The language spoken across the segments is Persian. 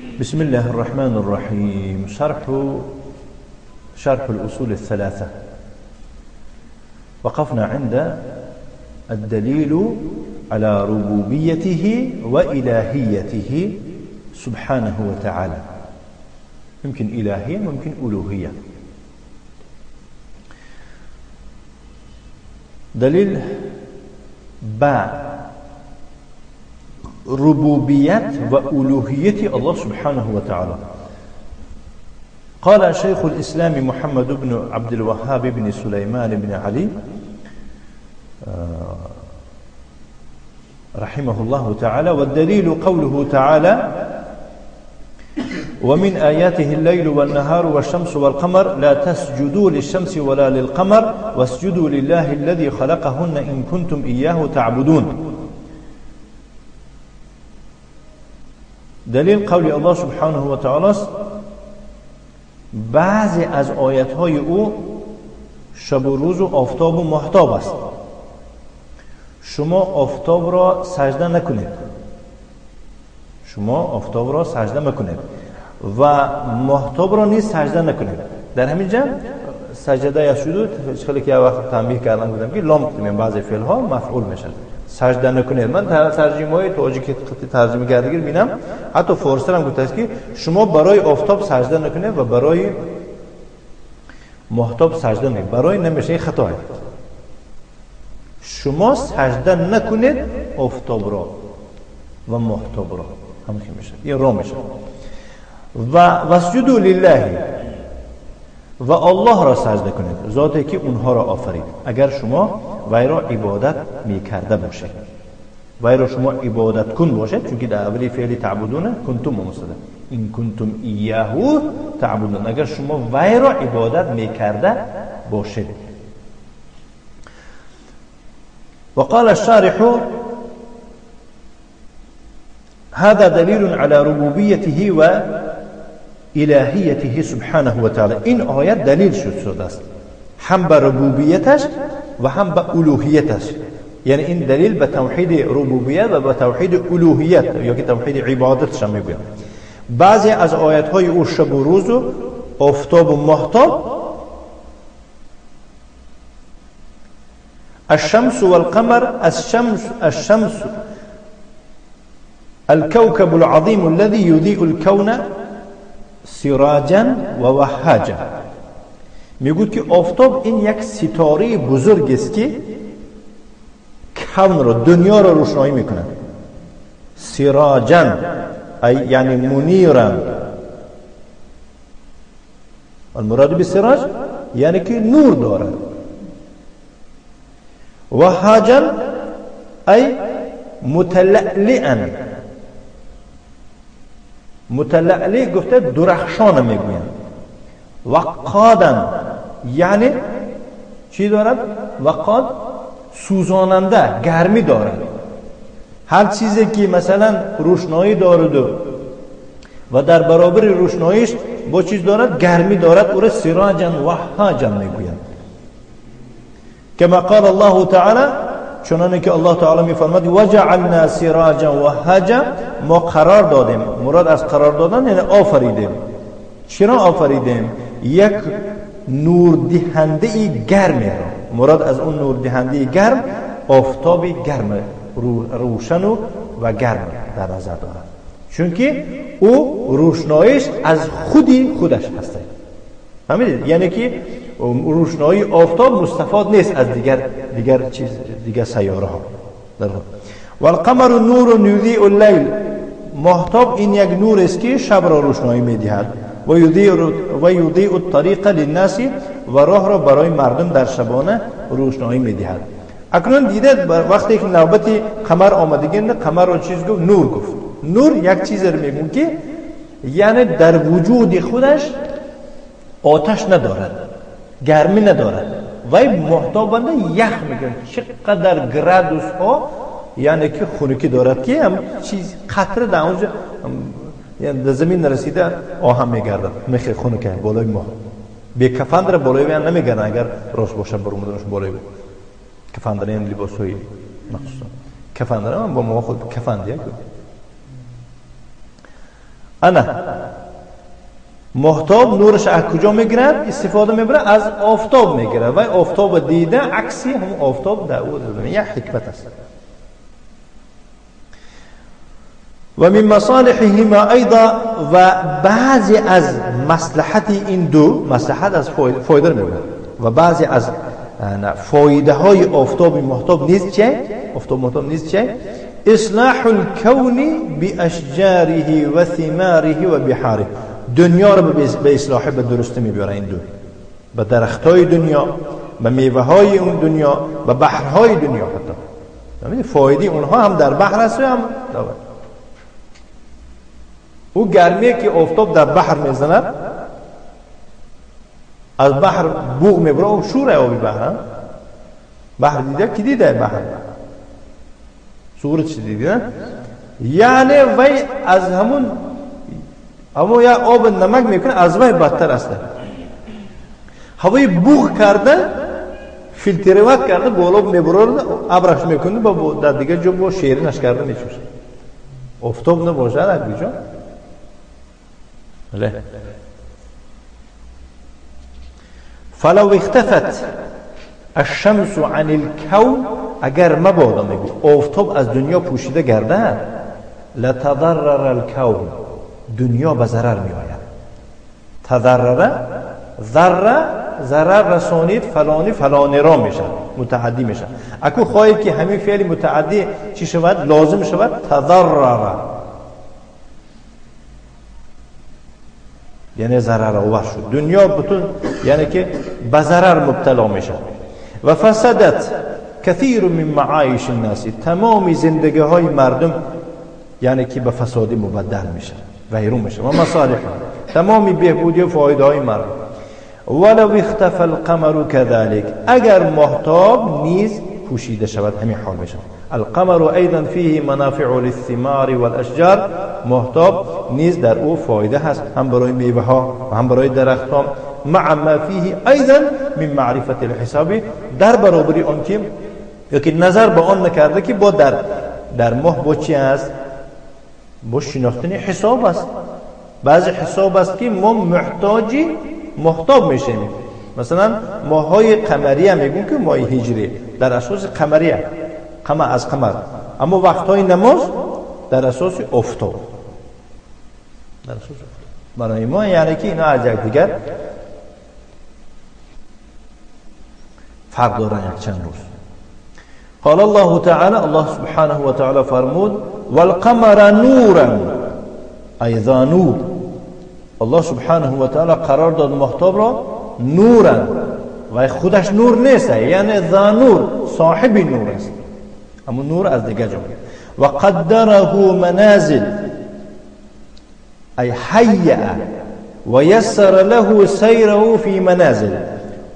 بسم الله الرحمن الرحيم. شرح الأصول الثلاثة. وقفنا عند الدليل على ربوبيته وإلهيته سبحانه وتعالى. ممكن إلهية ممكن ألوهية. دليل ربوبية وألوهية الله سبحانه وتعالى. قال شيخ الإسلام محمد بن عبد الوهاب بن سليمان بن علي رحمه الله تعالى: والدليل قوله تعالى: ومن آياته الليل والنهار والشمس والقمر لا تسجدوا للشمس ولا للقمر واسجدوا لله الذي خلقهن إن كنتم إياه تعبدون. دلیل قول الله سبحانه و تعالی است. بعضی از آیات‌های او شب و روز و آفتاب و ماهتاب است. شما آفتاب را سجده نکنید، شما آفتاب را سجده مکنید و ماهتاب را نیز سجده نکنید. در همین جا سجده یسجد خیلی که وقت تنبیه کردم بودم که لام کنیم بعضی فعل ها مفعول میشن. سجده نکنید. من ترجمه های تاجیکی ترجمه کردگی بینم، حتی فارسی هم گفته است که شما برای آفتاب سجده نکنید و برای ماهتاب سجده نکنید. برای نمیشه، این خطا است. شما سجده نکنید آفتاب را و ماهتاب را، همین میشه، این را میشه. و واسجدوا لله، و الله را سجده کنید، ذاتی که اونها را آفرید. اگر شما وی را عبادت میکرده باشید، وی را شما عبادت کن باشید، چون که در اولی فعل تعبدون کنتم مصدر، این کنتم ایاه تعبدون، اگر شما وی را عبادت میکرده باشید. وقال الشارح: هذا دليل على ربوبيته وإلهيته سبحانه وتعالى. این آیت دلیل شده است هم به ربوبیتش و هم به الوهیتش. یعنی این دلیل به توحید ربوبیت و به توحید الوهیت یا که توحید عبادتش هم میگوید. بعضی از آیات های او شب و روز و آفتاب و ماهتاب، الشمس والقمر، الشمس الكوكب العظيم الذي يضيء الكون سراجا ووهاجا. میگوید که آفتاب این یک ستاره بزرگ است که کون را، دنیا را روشنایی میکنه. سراجا ای یعنی منیرا، المراد بالسراج یعنی که نور داره. وهاجا ای متلألئا، متلألئ گفته درخشان میگویند. وقادا یعنی چی دارد؟ وقاد سوزاننده، گرمی دارد. هر چیزی که مثلا روشنایی دارد و در برابر روشناییش با چیز دارد گرمی دارد، او را سراجا وهاجا میگویند. كما قال الله تعالى، چنانه که الله تعالی میفرماید: وجعلنا سراجا وهاجا، ما قرار دادیم. مراد از قرار دادن یعنی آفریدیم. چرا آفریدیم؟ یک نور دهنده گرم را، مراد از اون نور دهنده گرم آفتاب گرم، روشن و گرم در نظر دارد، چون که او روشنایش از خودش هسته. فهمیدید؟ یعنی که روشنایی آفتاب مستفاد نیست از دیگر سیاره ها. والقمر نور یضیء اللیل، ماهتاب این یک نور است که شب را روشنایی میدهد. و یضیء الطریق للناس، و راه را برای مردم در شبانه روشنایی میدهد. اکنون دیدید وقتی که نوبت قمر آمدگی، قمر را چیز گفت؟ نور گفت. نور یک چیز رو میگن که یعنی در وجود خودش آتش ندارد، گرمی ندارد. وای محتاب بنده یخ میگن. چقدر گرادوس ها یعنی که خنکی دارد که هم چیز قطره در اونجا یعنی در زمین رسیده آهم میگردد، میخه خنکه بالای ما. به کفندر بالای بیان نمیگن اگر راست باشه برمودنش بالای بیان. کفندر این لباس های مخصوصا کفندر هم با ما خود کفندیه. انا محتاب نورش از کجا میگیرد؟ استفاده میبره از آفتاب میگیره و آفتاب دیده عکسی هم آفتاب در او داره. یک حکمت است. و من مصالحهما ایضا و بعضی از مصلحت این دو مصلحت از فایده میبره و بعضی از فایده های آفتاب محتاب نیست چه؟ آفتاب محتاب نیست چه؟ اصلاح الكون باشجاره و ثماره و بحاره. دنیا رو به اصلاح به درستی میبره این دو، به درختای دنیا، به میوه های اون دنیا، به بحرهای دنیا. حتی فایده اونها هم در بحر است هم داره. او گرمی که آفتاب در بحر میزنه از بحر بوق میبره و شوره آبی بحر دیده کی دیده بحر صورت چی دیده؟ یعنی وی از همون یا آب نمک میکنه از وی بدتر است. هوای بوق کرده فیلتروات کرده بالا میبره ابرش میکنه با در دیگه جو با شیرینش کرده میچوشه. آفتاب نباشه در کجا؟ له فلو اختفت الشمس عن الكون اگر مبادا میگو آفتاب از دنیا پوشیده گردد لتضرر الكون دنیا به ضرر می آید. تضرر ضرر رسانید فلانی را میشه متعدی میشه. اکو خواهی که همین فعل متعدی چی شود لازم شود تضرر یعنی ضرر آور شد دنیا بتون یعنی که به ضرر مبتلا میشه. و فسدت کثیر من معایش الناس تمام زندگی های مردم یعنی که به فسادی مبدل میشه ویرون میشه و مصالح تمامی بهبودی و فایده های مردم. ولو اختفى القمر كذلك اگر ماهتاب نیز پوشیده شود همین حال میشه. القمر ایضا فيه منافع للثمار والاشجار ماهتاب نیز در او فایده هست هم برای میوه ها و هم برای درخت ها مع ما فيه ایضا من معرفت الحساب در برابری آن که یکی نظر به آن نکرده که با در ماه با چی است با شناختن حساب است. بعضی حساب است که ما محتاج میشیم. مثلا ماهای قمری هم میگن که ماه هجری در اساس قمریه قمر از قمر اما وقتهای نماز در اساس آفتاب برای ما یعنی که اینا از دیگر فرق دارن یک چند روز. قال الله تعالى الله سبحانه وتعالى فرمود والقمر نورا ایضا نور. الله سبحانه وتعالى قرار داد ماهتاب را نورا و خودش نور نیست یعنی ذا نور صاحب نور است اما نور از دیگه جا و قدره منازل ای حیع و یسر له سیره فی منازل.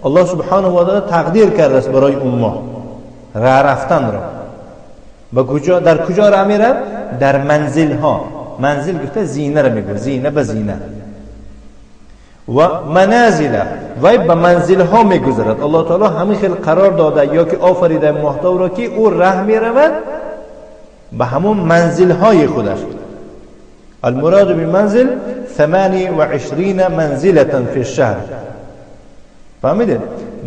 الله سبحانه و تعالی تقدیر کرده است برای اون ماه رفتن را با کجا در کجا را میره در منزل ها. منزل گفته زینه را میگه زینه به زینه و منازل و به منزل ها میگذرد. الله تعالی همین خیلی قرار داده یا که آفریده ماهتاب را که او راه میرود به همون منزل های خودش. المراد بمنزل 28 منزلة فی الشهر. فهمیده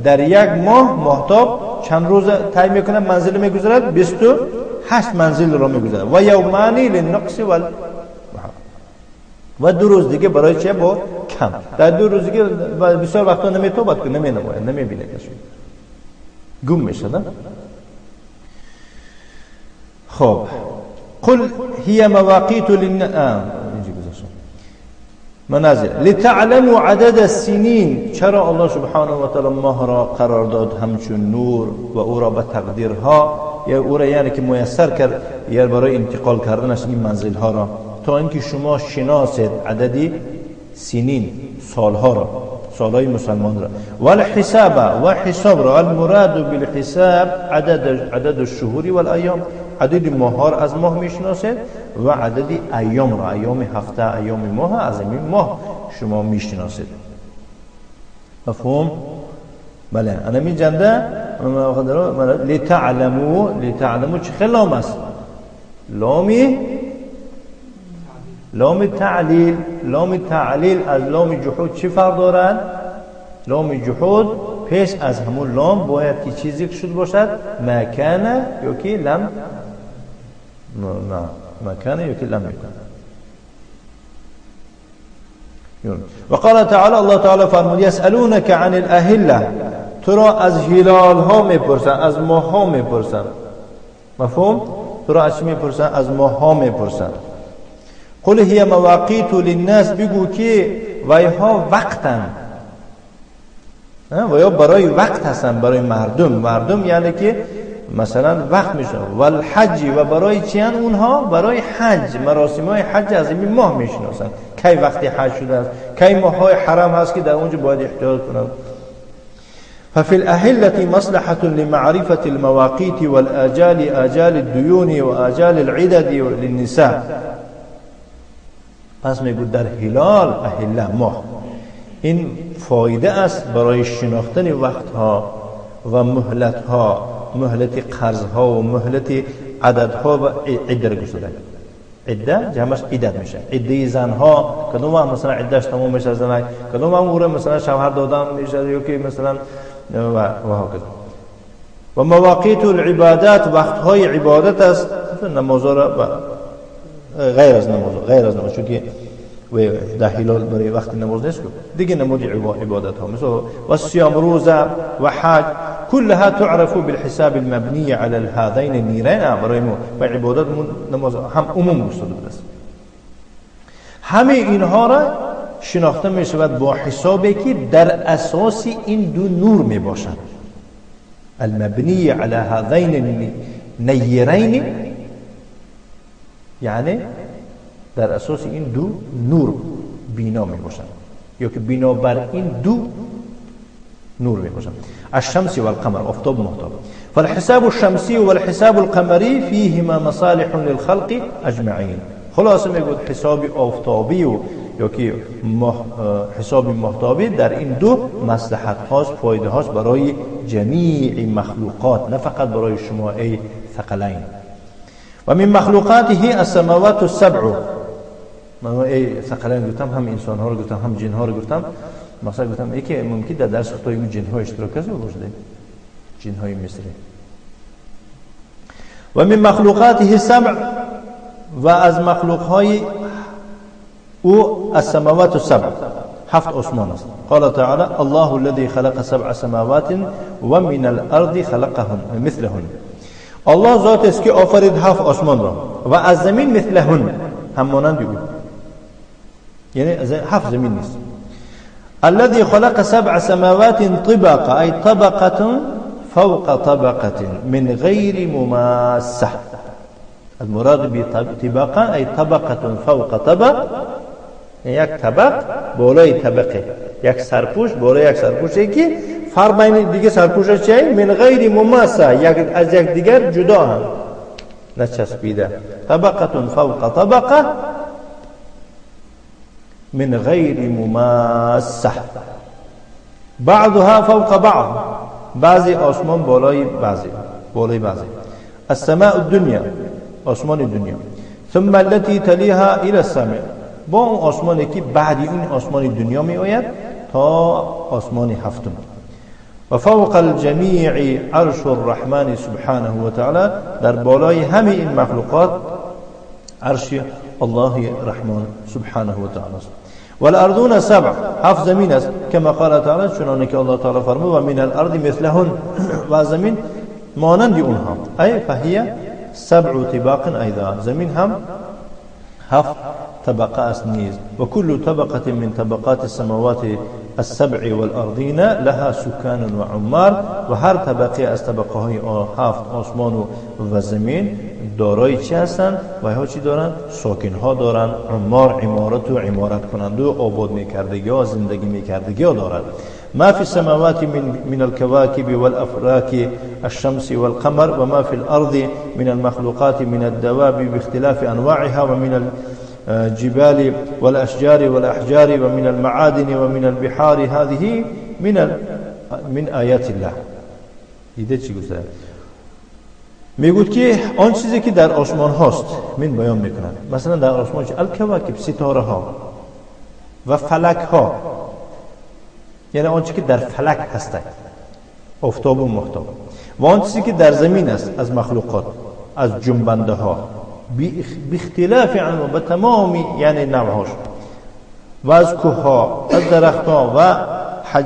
در یک ماه ماهتاب چند روز طی میکنه منزل میگذرد 28 منزل را میگذرد و یومانی للنقص و 2 روز دیگه برای چه با کم. در 2 روز دیگه بسیار وقتا نمیتوبت کنه نمینماید نمیبینه کسی گم میشه نه. خب قل هي مواقيت منازل لتعلموا عدد السنين. چرا الله سبحانه و تعالی ماه را قرار داد همچون نور و او را به تقدیرها یا او را یعنی که میسر کرد یا برای انتقال کردنش این منزل ها را تا اینکه شما شناسید عددی سنین سالها را سالهای مسلمان را والحساب و حساب را. المراد بالحساب عدد الشهور والایام عدد ماه از ماه میشناسید و عدد ایام را ایام هفته ایام ماه از این ماه شما میشناسید. مفهوم؟ بله انا می جنده لتعلموا چه خیلی لام است لامی لام تعلیل از لام جحود چی فرق دارد؟ لام جحود پیش از همون لام باید که چیزی که شد باشد مکانه یا که لم مکانه یا که لم یکن. و قال تعالی الله تعالی فرمود یسألونک عن الاهله، تو را از هلال ها میپرسن، از ماه ها میپرسن. مفهوم؟ تو را از چی میپرسن؟ از ماه ها میپرسن. قل هی مواقیت للناس، بگو که ویها وقتن و یا برای وقت هستن، برای مردم یعنی که مثلا وقت میشه. والحج، و برای چی هن اونها؟ برای حج، مراسم های حج از این ماه میشناسن، کی وقتی حج شده است، کی ماه های حرام هست که در اونجا باید احتیاط کنن. ففي الأهلة مصلحة لمعرفة المواقيت والآجال، آجال الديون وآجال العدد للنساء. پس میگو در هلال اهله ماه این فایده است برای شناختن وقتها و مهلتها، مهلت قرضها و مهلت عددها و عده رو گذاشته. عده جمعش عدد میشه. عده زنها کدوم وقت مثلا عدهش تمام میشه زنای، کدوم وقت مثلا شوهر دادن میشه یا که مثلا و هكذا. و مواقیت العبادات، وقتهای عبادت است، نمازها را غیر از نماز چون که در هلال برای وقت نماز نیست دیگه، نماز عبادت ها مثل و صيام، روزه و حج، كلها تعرف بالحساب المبني على هذين النيرين. برای ما و عبادت نماز هم عموم گذاشته است. همه اینها را شناخته می شود با حسابی که در اساس این دو نور می باشد. المبنی علی هذین النیرین، یعنی در اساس این دو نور بینا می باشد یا که بنا بر این دو نور می باشد. الشمس والقمر، آفتاب و ماهتاب. فالحساب الشمسی والحساب القمری فيهما مصالح للخلق اجمعین. خلاصه میگوید حساب آفتابی و یا که حساب ماهتابی در این دو مصلحت هاست، فایده هاست برای جمیع مخلوقات، نه فقط برای شما ای ثقلین. و من مخلوقاته السماوات السبع. من ای ثقلین گفتم، هم انسان ها رو گفتم، هم جن ها رو گفتم. مثلا گفتم ای که ممکن در درس خطای جن ها اشتراک است باشه، جن های مصری. و من مخلوقاته سبع، و از مخلوق های او السماوات السبع، هفت آسمان است. قال تعالی الله الذي خلق سبع سماوات ومن الارض خلقهن مثلهن. الله ذات است که آفرید هفت آسمان را و از زمین مثلهن، همانند او، یعنی هفت زمین نیست. الذي خلق سبع سماوات طبقا، ای طبقه فوق طبقه من غير مماسه. المراد بطبقه ای طبقه فوق طبق، یک طبق بالای طبقه، یک سرپوش بالای یک سرپوشی که فرق بین دیگه سرپوشش چیه؟ من غیر مماسه، یک از یک دیگر جدا هم نچسبیده. طبقه فوق طبقه من غیر مماسه، بعضها فوق بعض، بعضی آسمان بالای بعضی. السماء الدنيا، آسمان دنیا. ثم التي تليها الى السماء، با اون آسمانی که بعدی این آسمان دنیا می آید تا آسمان هفتم. و فوق الجمیع عرش الرحمن سبحانه و تعالی، در بالای همه این مخلوقات عرش الله رحمان سبحانه و تعالی است. والارضون سبع، هفت زمین است، کما قال تعالی، چنانه که الله تعالی فرمود و من الارض مثلهن، و زمین مانند اونها، ای فهی سبع طباق ایضا، زمین هم هفت طبقه است نیز. و کل طبقه من طبقات السماوات السبع والارضین لها سکان و عمار، و هر طبقه از طبقه های هفت آسمان و زمین دارای چی هستند؟ و ها چی دارند؟ ساکن ها دارند، عمار عمارت و عمارت کننده و آباد میکردگی ها، زندگی میکردگی ها دارند. ما في السماوات من الكواكب والأفلاك الشمس والقمر، وما في الأرض من المخلوقات من الدواب باختلاف أنواعها، ومن الجبال والأشجار والأحجار، ومن المعادن ومن البحار، هذه من آيات الله. إذا چی گفته؟ میگوید که آن چیزی که در آسمان هاست من بیان میکنند. مثلا در آسمان الکواکب، ستاره ها و فلک ها، یعنی آن چیزی که در فلک هستند، آفتاب و ماهتاب، و آن چیزی که در زمین است از مخلوقات، از جنبنده ها، باختلاف عنه، به تمامی یعنی نوعهاش، و از کوه ها، از درخت ها و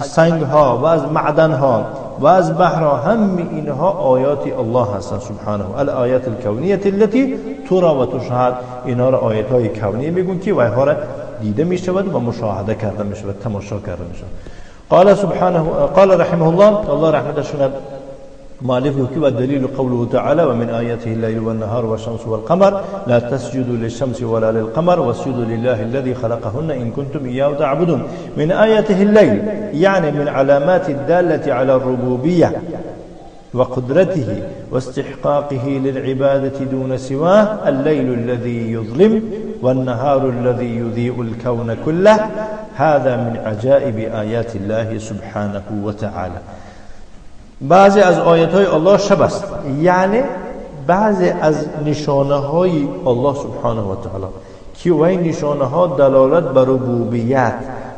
سنگ ها و از معدن ها و از بحر ها، همه اینها آیات الله هستند سبحانه. الآیات الکونیه التي ترى و تشهد، اینها را آیات های کونیه میگن که وایها را دیده میشود و مشاهده کرده میشود، تماشا کرده میشود. قال سبحانه، قال رحمه الله رحمتش کند مؤلف که و دلیل قوله تعالی و من آیاته الليل والنهار والشمس والقمر لا تسجدوا للشمس ولا للقمر واسجدوا لله الذي خلقهن إن كنتم إياه تعبدون. من آياته الليل يعني من علامات الدالة على الربوبية وقدرته واستحقاقه للعبادة دون سواه، الليل الذي يظلم والنهار الذي يضيء الكون كله، هذا من عجائب آيات الله سبحانه وتعالى. بعضی از آیات های الله شب است، یعنی بعضی از نشانه های الله سبحانه و تعالی که و این نشانه ها دلالت بر ربوبیت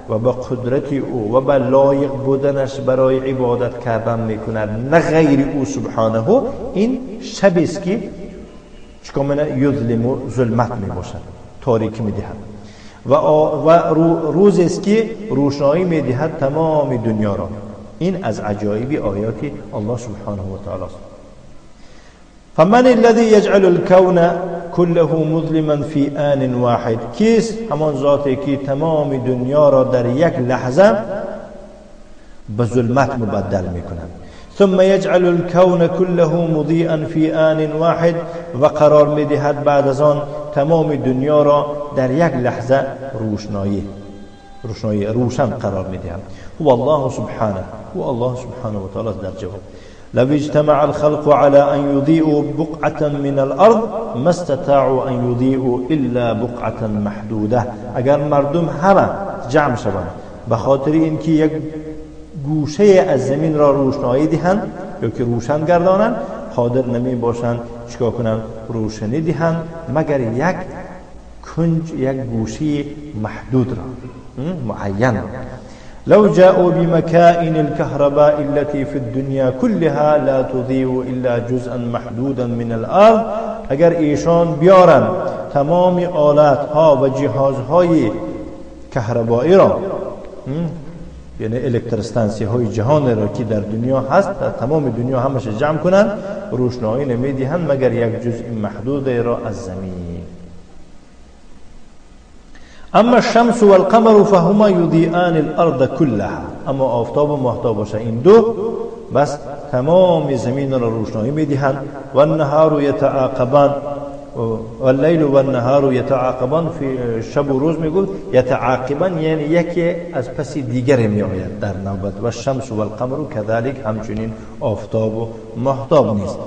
و به قدرت او و به لایق بودنش برای عبادت کردن میکند، نه غیر او سبحانه. این شب است که چکار میکنه؟ یظلم و ظلمت میباشد، تاریکی میدهد، و روز است که روشنایی میدهد تمام دنیا را. این از عجایب آیات الله سبحانه و تعالی است. فمن الذي يجعل الكون كله مظلما في آن واحد، کیست؟ همان ذاتی که تمام دنیا را در یک لحظه به ظلمت مبدل میکنند. ثم يجعل الكون كله مضيئا في آن واحد، و قرار میدهد بعد از آن تمام دنیا را در یک لحظه روشن قرار میدهد. هو الله سبحانه، هو الله سبحانه و تعالی در جواب. لو اجتمع الخلق على أن يضيئوا بقعة من الأرض ما استطاعوا أن يضيئوا إلا بقعة محدودة. اگر مردم همه جمع شوند به خاطر اینکه یک گوشه از زمین را روشنایی دهند یا که روشن گردانند، قادر نمی باشند چیکار کنند؟ روشنی دهند مگر یک کنج، یک گوشه محدود را، معین را. لو جاءوا بمكائن الكهرباء التي في الدنيا كلها لا تضيء إلا جزءا محدودا من الأرض، اگر ایشان بیارن تمام آلات ها و جهازهای کهربایی را، یعنی الکتروستانسی های جهان را که در دنیا هست، در تمام دنیا همش جمع کنند، روشنایی نمیدهند مگر یک جزء محدود را از زمین. اما الشمس والقمر فهما يضيئان الارض كلها، اما آفتاب و ماهتاب باشه این دو بس تمام زمین را روشنایی میدهند. و النهار یتعاقبان و اللیل و النهار یتعاقبان، فی شب و روز میگوید یتعاقبان، یعنی یکی از پس دیگری میآید در نوبت. و الشمس والقمر كذلك، همچنین آفتاب و ماهتاب نیست.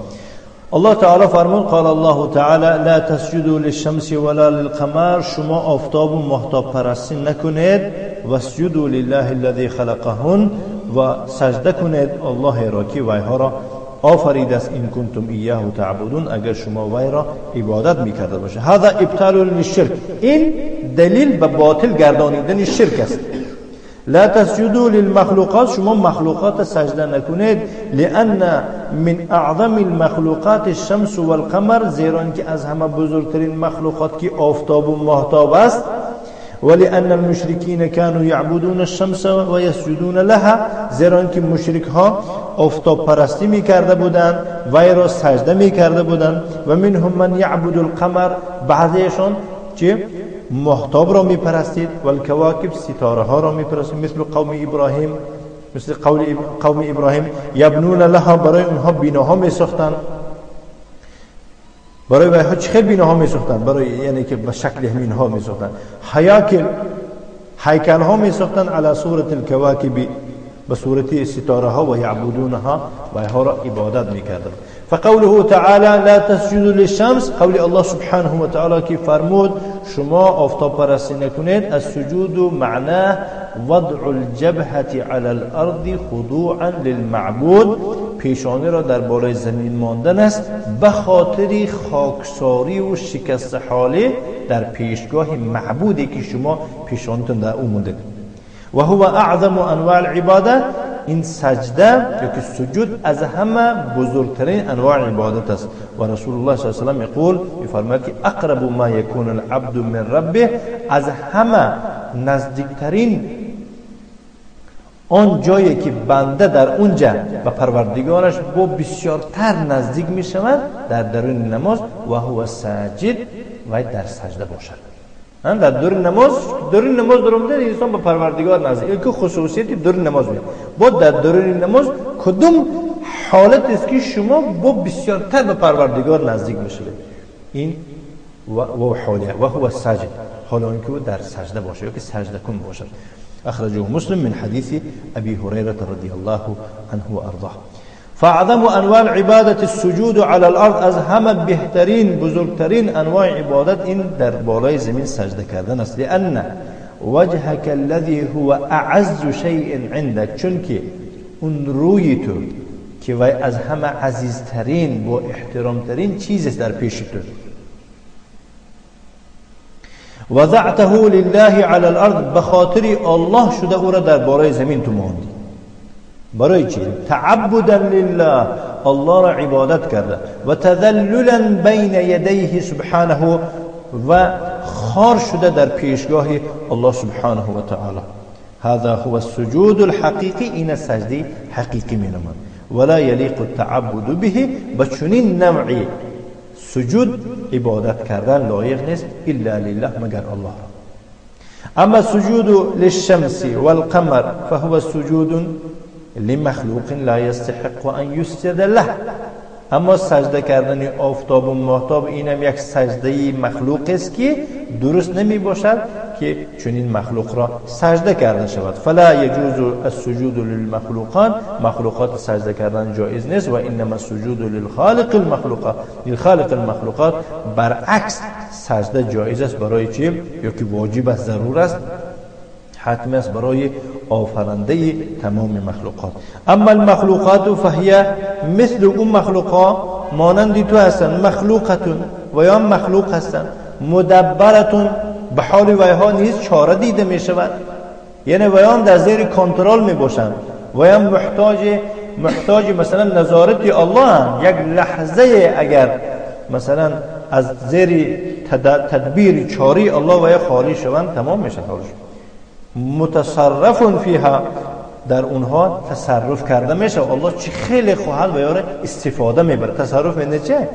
الله تعالی فرمود قال الله تعالی لا تسجدوا للشمس ولا للقمر، شما آفتاب و ماهتاب پرستی نکنید، واسجدوا لله الذي خلقهن، و سجده کنید الله را که ویها را آفرید است، این کنتم ایاه تعبدون، اگر شما وی را عبادت میکرده باشه. هذا ابطال للشرک، این دلیل به باطل گردانیدن شرک است. لا تسجدوا للمخلوقات، شما مخلوقات سجده نکنید. لأن من اعظم المخلوقات الشمس والقمر، زیرا که از همه بزرگترین مخلوقات که آفتاب و ماهتاب است. ولأن المشركين كانوا يعبدون الشمس ويسجدون لها، زیرا که مشرک ها آفتاب پرستی میکرده بودند و وی را سجده میکرده بودند. و منهم من یعبد القمر، بعضیشان چه ماهتاب را میپرستید، و الکواکب، ستاره ها را میپرستید، مثل قوم ابراهیم یبنون لها، برای اونها بیناها میساختند. برای ویها چه بیناها میساختند؟ برای یعنی که به شکل همین ها میساختند. هیکل ها میساختند علی صورت الکواکب، به صورت ستاره ها، و یعبدونها، ویها را عبادت میکردند. فقوله تعالى لا تسجدوا للشمس، قول الله سبحانه و تعالی که فرمود شما آفتاب پرستی نکنید. السجود معناه وضع الجبهة على الارض خضوعا للمعبود، پیشانی را در بالای زمین ماندن است به خاطر خاکساری و شکست حاله در پیشگاه معبودی که شما پیشانتون در او مونده. و هو اعظم انواع العباده، این سجده یا که سجود از همه بزرگترین انواع عبادت است. و رسول الله صلی الله علیه و سلم یقول، میفرماید که اقرب ما یکون العبد من ربه، از همه نزدیکترین آن جایی که بنده در اونجا به پروردگارش با بسیارتر نزدیک می شود در درون نماز. و هو ساجد، و در سجده باشد. در درون نماز درون انسان به پروردگار نزدیک، که خصوصیتی درون نماز میاد. با در درون نماز کدوم حالت است که شما با بسیارتر به پروردگار نزدیک میشید؟ این و حاله و هو ساجد، حالا اینکه در سجده باشه یا که سجده کن باشد. اخرجه مسلم من حدیث ابی هریره رضی الله عنه و ارضاه. فاعظم انواع العبادة السجود على الارض، از همه بهترین بزرگترین انواع عبادت این در بالای زمین سجده کردن است. لان وجهك الذي هو اعز شيء عندك، چون که اون روی تو که وای از همه عزیزترین و احترامترین چیز است در پیش تو. وضعته لله على الارض، بخاطر الله شده او را در بالای زمین تو ماندی. برای چی؟ تعبدا لله، الله را عبادت کرده. و تذللا بین یدیه سبحانه، و خار شده در پیشگاه الله سبحانه و تعالی. هذا هو السجود الحقیقی، این سجده حقیقی مینامد. ولا یلیق التعبد به، بچنین نوعی سجود عبادت کردن لایق نیست الا لله، مگر الله. اما السجود للشمس والقمر فهو سجود لمخلوق لا يستحق ان يسجد له، اما سجده کردن آفتاب و ماهتاب اینم یک سجده مخلوق است که درست نمی باشد که چنین مخلوق را سجده کرده شود. فلا يجوز السجود للمخلوقات، مخلوقات سجده کردن جایز نیست. و انما السجود للخالق المخلوقات، للخالق المخلوقات برعکس سجده جایز است. برای چی؟ یا که واجب است، ضرور است، حتمی است برای آفرنده تمام مخلوقات. اما المخلوقات فهي مثل اون مخلوقات مانند تو هستند، مخلوقتون و یا مخلوق هستند، مدبرتون به حال ویها نیز چاره دیده می شود، یعنی ویان در زیر کنترل می باشند، ویان محتاج مثلا نظارت الله هم. یک لحظه اگر مثلا از زیر تدبیر چاری الله ویا خالی شوند تمام میشه حالشون. متصرف فیها، در اونها تصرف کرده میشه. الله چی خیلی خواهد و یاره استفاده میبره. تصرف یعنی چه؟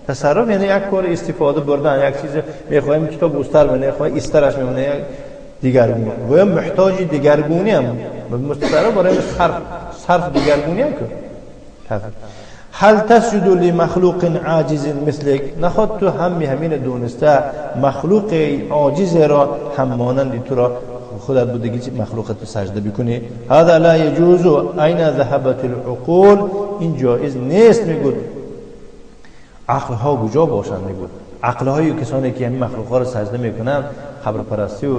تصرف یعنی یک کار استفاده بردن، یک چیز میخوایم کتاب استر بنه، خواهی استرش میمونه یک دیگرگونی و یا محتاج دیگرگونی هم مستقره برای صرف دیگرگونی هم که هل تسجد لمخلوق عاجز مثلك، نخواد تو همین دونسته مخلوق عاجز را هم مانند تو را خودت بودگی مخلوقت تو سجده بکنی. هذا لا يجوز. این ذهبت العقول، این جایز نیست. میگود عقل ها کجا باشند؟ میگود عقل های کسانی که همین مخلوق ها را سجده میکنند قبر پرستی و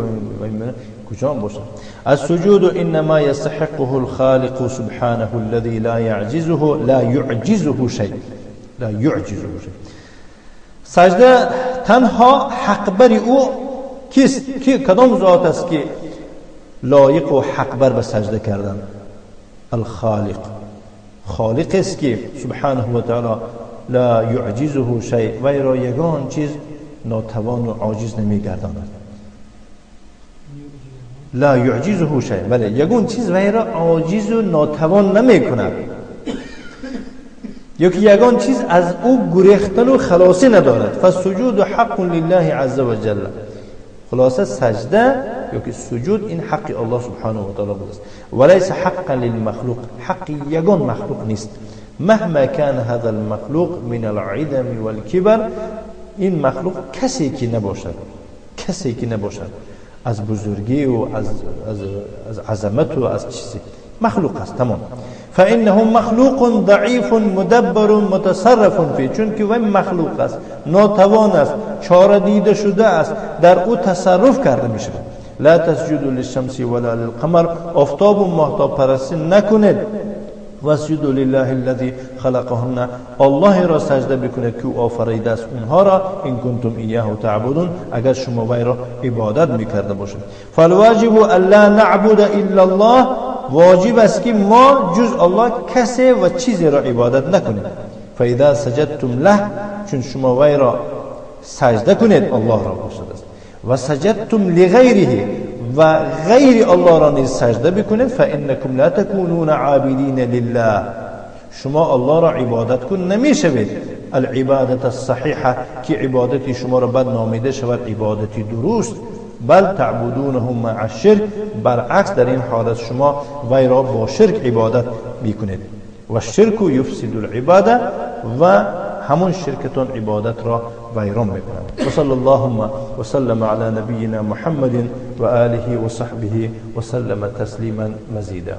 کجا باشند؟ السجود انما يستحقه الخالق سبحانه الذي لا يعجزه شيء. سجده تنها حق بر او کیست؟ کدام ذات است که لایق و حق بر به سجده کردن؟ الخالق، خالق است که سبحانه و تعالی لا يعجزه شيء، و را یگان چیز ناتوان و عاجز نمیگرداند. لا يعجزه شيء، بله یگان چیز و را عاجز و ناتوان نمیکند، یا که یگان چیز از او گریختن و خلاصی ندارد. فالسجود حق لله عز وجل. خلاصه سجده یا که سجود این حق الله سبحانه و تعالی است، وليس حقا للمخلوق، حق یگان مخلوق نیست. مهما كان هذا المخلوق من العدم والكبر، این مخلوق کسی که نباشد از بزرگی و از عظمت و از چیزی، مخلوق است تمام. فانه مخلوق ضعیف مدبر متصرف فی، چون که وی مخلوق است، ناتوان است، چاره دیده شده است، در او تصرف کرده می شود. لا تسجدوا للشمس ولا للقمر، آفتاب و ماهتاب پرستی نکنید. واسجدوا لله الذي خلقهن، الله را سجده بکنید که او آفریده است اونها را. ان کنتم ایاه تعبدون، اگر شما وی را عبادت میکرده باشید. فالواجب الا نعبد الا الله، واجب است که ما جز الله کسی و چیزی را عبادت نکنیم. فاذا سجدتم له، چون شما وی را سجده کنید، الله را باشد است، و سجدتم لغیره، و غیر الله را نیز سجده بکنید، فانکم لا تکونون عابدین لله، شما الله را عبادت کن نمیشوید. العبادت الصحیحه، که عبادتی شما را بد نامیده شود عبادتی درست. بل تعبدونه مع الشرک، برعکس در این حالت شما وی را با شرک عبادت بکنید. و الشرک یفسد العباده، و همون شرکتون عبادت را ویران میکنند. و صلی اللهم و سلم علی نبینا محمد و آله و صحبه و سلم تسلیما مزیدا.